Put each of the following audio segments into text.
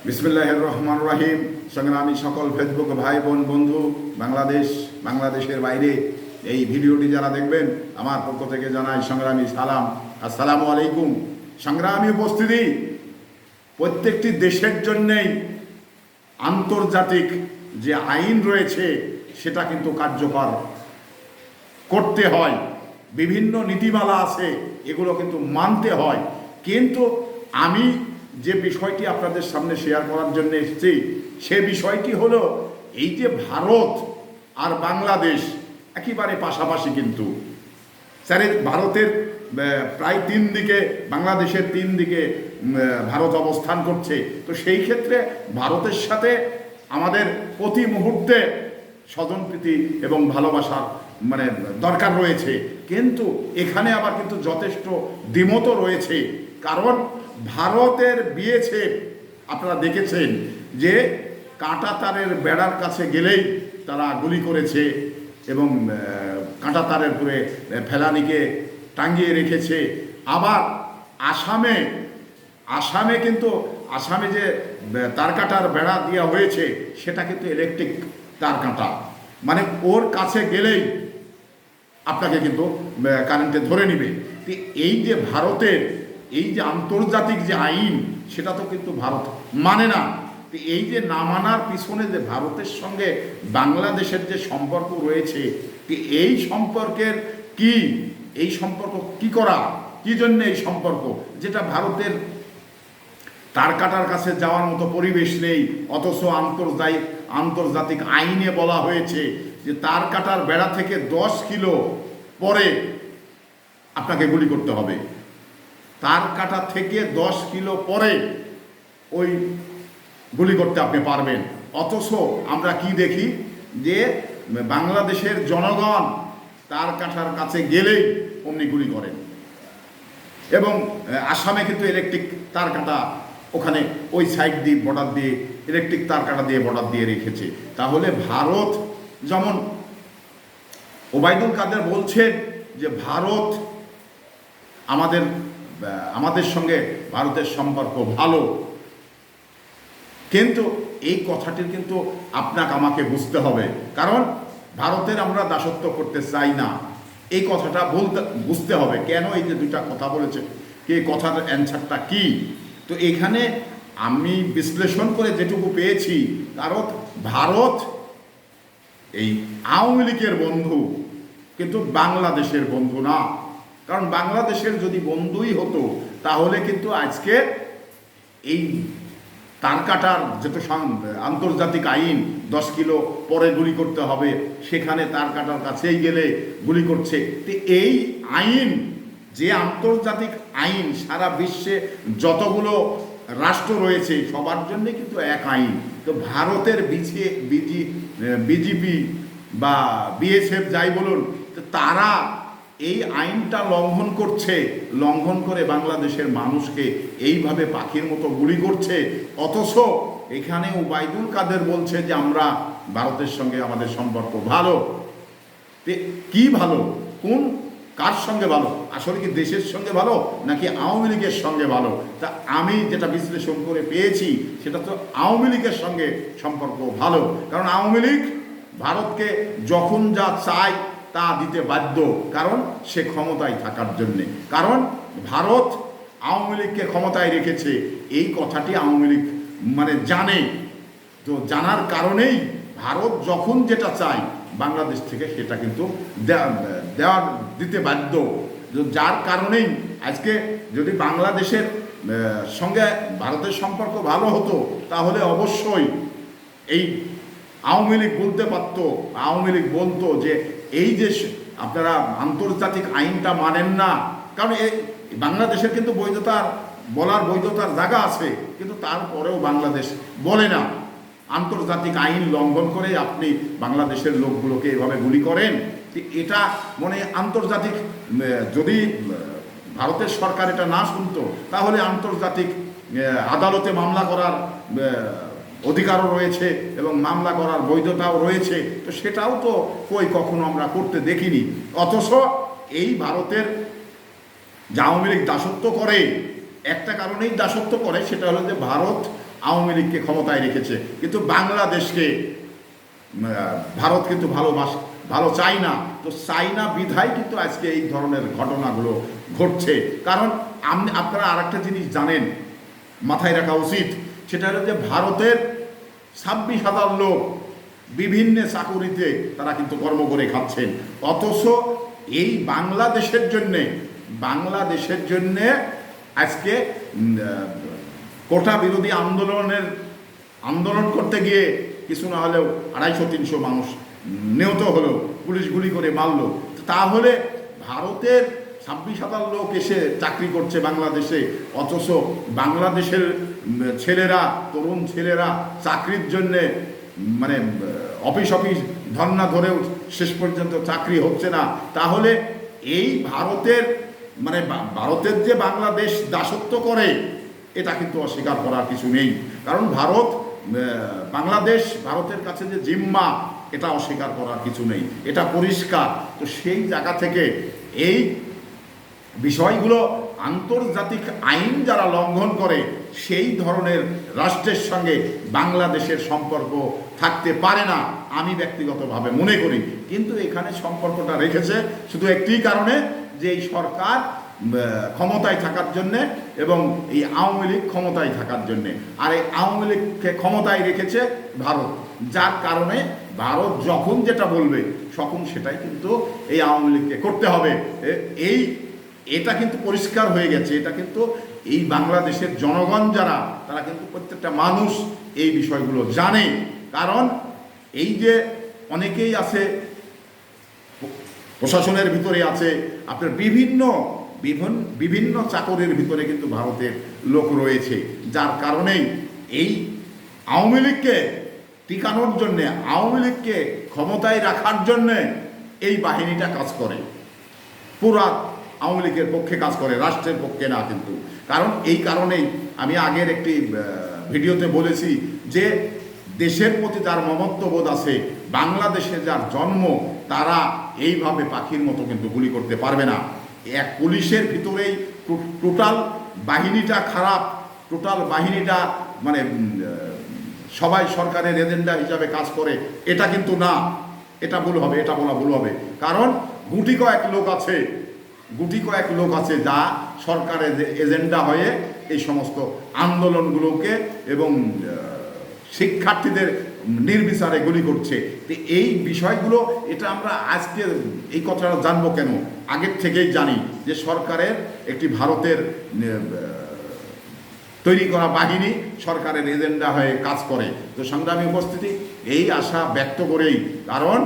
বিসমিল্লাহির রহমানির রহিম। সংগ্রামী সকল ফেসবুক ভাই বোন বন্ধু, বাংলাদেশের বাইরে এই ভিডিওটি যারা দেখবেন, আমার পক্ষ থেকে জানাই সংগ্রামী সালাম। আসসালামু আলাইকুম। সংগ্রামী উপস্থিতি, প্রত্যেকটি দেশের জন্যেই আন্তর্জাতিক যে আইন রয়েছে সেটা কিন্তু কার্যকর করতে হয়। বিভিন্ন নীতিমালা আছে, এগুলো কিন্তু মানতে হয়। কিন্তু আমি যে বিষয়টি আপনাদের সামনে শেয়ার করার জন্য এসেছি, সে বিষয়টি হলো এই যে ভারত আর বাংলাদেশ একেবারে পাশাপাশি। কিন্তু স্যার, ভারতের প্রায় 3 দিকে, বাংলাদেশের 3 দিকে ভারত অবস্থান করছে। তো সেই ক্ষেত্রে ভারতের সাথে আমাদের প্রতি মুহূর্তে স্বজনপ্রীতি এবং ভালোবাসার দরকার রয়েছে। কিন্তু এখানে আবার কিন্তু যথেষ্ট দ্বিমতও রয়েছে। কারণ ভারতের বিএসএফ আপনারা দেখেছেন যে কাঁটাতারের বেড়ার কাছে গেলেই তারা গুলি করেছে এবং কাঁটাতারের উপরে ফেলানিকে টাঙ্গিয়ে রেখেছে। আবার আসামে কিন্তু যে তার কাটার বেড়া দেওয়া হয়েছে সেটা কিন্তু ইলেকট্রিক তার কাঁটা, ওর কাছে গেলেই আপনাকে কিন্তু কারেন্টে ধরে নিবে। এই যে ভারতের এই যে আন্তর্জাতিক যে আইন, সেটা তো কিন্তু ভারত মানে না। এই যে না মানার পিছনে যে ভারতের সঙ্গে বাংলাদেশের যে সম্পর্ক রয়েছে, এই সম্পর্কের এই সম্পর্ক কি করা, কি জন্য এই সম্পর্ক, যেটা ভারতের তার কাটার কাছে যাওয়ার মতো পরিবেশ নেই, অথচ আন্তর্জাতিক আইনে বলা হয়েছে যে তার কাটার বেড়া থেকে 10 কিলো পরে আপনাকে গুলি করতে হবে। তার কাটা থেকে 10 কিলো পরে ওই গুলি করতে আপনি পারবেন। অথচ আমরা কি দেখি যে বাংলাদেশের জনগণ তার কাটার কাছে গেলেই অমনি গুলি করেন। এবং আসামে কিন্তু ইলেকট্রিক তার কাটা ওখানে ওই সাইড দিয়ে বর্ডার দিয়ে ইলেকট্রিক তার কাটা দিয়ে বর্ডার দিয়ে রেখেছে। তাহলে ভারত, যেমন ওবায়দুল কাদের বলছেন যে ভারত আমাদের সঙ্গে ভারতের সম্পর্ক ভালো, কিন্তু এই কথাটির কিন্তু আপনাকে আমাকে বুঝতে হবে। কারণ ভারতের আমরা দাসত্ব করতে চাই না, এই কথাটা বুঝতে হবে। কেন এই যে দুইটা কথা বলেছে, এই কথার অ্যান্সারটা কি? তো এখানে আমি বিশ্লেষণ করে যেটুকু পেয়েছি, কারণ ভারত এই আওয়ামী লীগের বন্ধু, কিন্তু বাংলাদেশের বন্ধু না। কারণ বাংলাদেশের যদি বন্ধুই হতো তাহলে কিন্তু আজকে এই তার কাটার যেটা আন্তর্জাতিক আইন 10 কিলো পরে গুলি করতে হবে, সেখানে তার কাটার কাছেই গেলে গুলি করছে। তো এই আইন, যে আন্তর্জাতিক আইন সারা বিশ্বে যতগুলো রাষ্ট্র রয়েছে সবার জন্য কিন্তু এক আইন। তো ভারতের বিজেপি বা বিএসএফ যাই বলুন, তারা এই আইনটা লঙ্ঘন করে বাংলাদেশের মানুষকে এইভাবে পাখির মতো গুলি করছে। অথচ এখানে ওবায়দুল কাদের বলছে যে আমরা ভারতের সঙ্গে আমাদের সম্পর্ক ভালো। কি ভালো? কার সঙ্গে ভালো? আসলে কি দেশের সঙ্গে ভালো নাকি আওয়ামী লীগের সঙ্গে ভালো? তা আমি যেটা বিশ্লেষণ করে পেয়েছি সেটা তো আওয়ামী লীগের সঙ্গে সম্পর্ক ভালো। কারণ আওয়ামী লীগ ভারতকে যখন যা চায় তা দিতে বাধ্য, কারণ সে ক্ষমতায় থাকার জন্যে। কারণ ভারত আওয়ামী লীগকে ক্ষমতায় রেখেছে, এই কথাটি আওয়ামী লীগ জানে। তো জানার কারণেই ভারত যখন যেটা চায় বাংলাদেশ থেকে সেটা কিন্তু দিতে বাধ্য। যার কারণেই আজকে যদি বাংলাদেশের সঙ্গে ভারতের সম্পর্ক ভালো হতো তাহলে অবশ্যই এই আওয়ামী লীগ বলতে পারতো, আওয়ামী লীগ বলতো যে এই যে আপনারা আন্তর্জাতিক আইনটা মানেন না। কারণ এই বাংলাদেশের কিন্তু বলার বৈধতার জায়গা আছে, কিন্তু তারপরেও বাংলাদেশ বলে না। আন্তর্জাতিক আইন লঙ্ঘন করে আপনি বাংলাদেশের লোকগুলোকে এভাবে গুলি করেন। এটা আন্তর্জাতিক, যদি ভারতের সরকার এটা না শুনতো তাহলে আন্তর্জাতিক আদালতে মামলা করার অধিকারও রয়েছে এবং মামলা করার বৈধতাও রয়েছে। তো সেটাও তো কখনো আমরা করতে দেখিনি। অথচ এই ভারতের যে আওয়ামী লীগ দাসত্ব করে, একটা কারণেই দাসত্ব করে, সেটা হলো যে ভারত আওয়ামী লীগকে ক্ষমতায় রেখেছে, কিন্তু বাংলাদেশকে ভারত কিন্তু ভালো চায় না। তো চায় না বিধায় কিন্তু আজকে এই ধরনের ঘটনাগুলো ঘটছে। কারণ আপনারা আর একটা জিনিস জানেন, মাথায় রাখা উচিত, সেটা হলো যে ভারতের 26,000 লোক বিভিন্ন চাকুরিতে তারা কিন্তু কর্ম করে খাচ্ছেন, অথচ এই বাংলাদেশের জন্যে আজকে কোটা বিরোধী আন্দোলন করতে গিয়ে কিছু না হলেও 250-300 মানুষ নিহত হলো, পুলিশ গুলি করে মারলো। তাহলে ভারতের 26,000 লোক এসে চাকরি করছে বাংলাদেশে, অথচ বাংলাদেশের তরুণ ছেলেরা চাকরির জন্যে মানে অফিস ধর্না ধরেও শেষ পর্যন্ত চাকরি হচ্ছে না। তাহলে এই ভারতের যে বাংলাদেশ দাসত্ব করে, এটা কিন্তু অস্বীকার করার কিছু নেই। কারণ ভারতের কাছে যে জিম্মা, এটা অস্বীকার করার কিছু নেই, এটা পরিষ্কার। তো সেই জায়গা থেকে এই বিষয়গুলো আন্তর্জাতিক আইন যারা লঙ্ঘন করে, সেই ধরনের রাষ্ট্রের সঙ্গে বাংলাদেশের সম্পর্ক থাকতে পারে না, আমি ব্যক্তিগতভাবে মনে করি। কিন্তু এখানে সম্পর্কটা রেখেছে শুধু একটি কারণে, যে এই সরকার ক্ষমতায় থাকার জন্যে এবং এই আওয়ামী লীগ ক্ষমতায় থাকার জন্যে। আর এই আওয়ামী লীগকে ক্ষমতায় রেখেছে ভারত, যার কারণে ভারত যখন যেটা বলবে তখন সেটাই কিন্তু এই আওয়ামী লীগকে করতে হবে। এটা কিন্তু পরিষ্কার হয়ে গেছে। এটা কিন্তু এই বাংলাদেশের জনগণ যারা, তারা কিন্তু প্রত্যেকটা মানুষ এই বিষয়গুলো জানে। কারণ এই যে অনেকেই আছে প্রশাসনের ভিতরে, আছে আপনার বিভিন্ন চাকরির ভিতরে কিন্তু ভারতের লোক রয়েছে, যার কারণেই এই আওয়ামী লীগকে টিকানোর জন্যে, আওয়ামী লীগকে ক্ষমতায় রাখার জন্যে এই বাহিনীটা কাজ করে, পুরা আওয়ামী লীগের পক্ষে কাজ করে, রাষ্ট্রের পক্ষে না। কিন্তু কারণ এই কারণেই আমি আগের একটি ভিডিওতে বলেছি যে দেশের প্রতি যার মমত্ববোধ আছে, বাংলাদেশে যার জন্ম, তারা এইভাবে পাখির মতো কিন্তু গুলি করতে পারবে না। এক পুলিশের ভিতরেই টোটাল বাহিনীটা খারাপ, টোটাল বাহিনীটা মানে সবাই সরকারের এজেন্ডা হিসাবে কাজ করে, এটা কিন্তু না, এটা ভুল হবে, এটা বলা ভুল হবে। কারণ গুটি কয়েক লোক আছে যা সরকারের এজেন্ডা হয়ে এই সমস্ত আন্দোলনগুলোকে এবং শিক্ষার্থীদের নির্বিচারে গুলি করছে। তো এই বিষয়গুলো, এটা আমরা আজকে এই কথাটা জানবো কেন? আগের থেকেই জানি যে সরকারের একটি ভারতের তৈরি করা বাহিনী সরকারের এজেন্ডা হয়ে কাজ করে। তো সংগ্রামী উপস্থিতি, এই আশা ব্যক্ত করেই, কারণ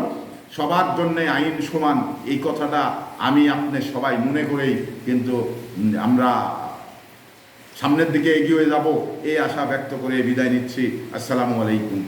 সবার জন্যে আইন সমান, এই কথাটা আমি আপনি সবাই মনে করেই কিন্তু আমরা সামনের দিকে এগিয়ে যাব, এই আশা ব্যক্ত করে বিদায় নিচ্ছি। আসসালামু আলাইকুম।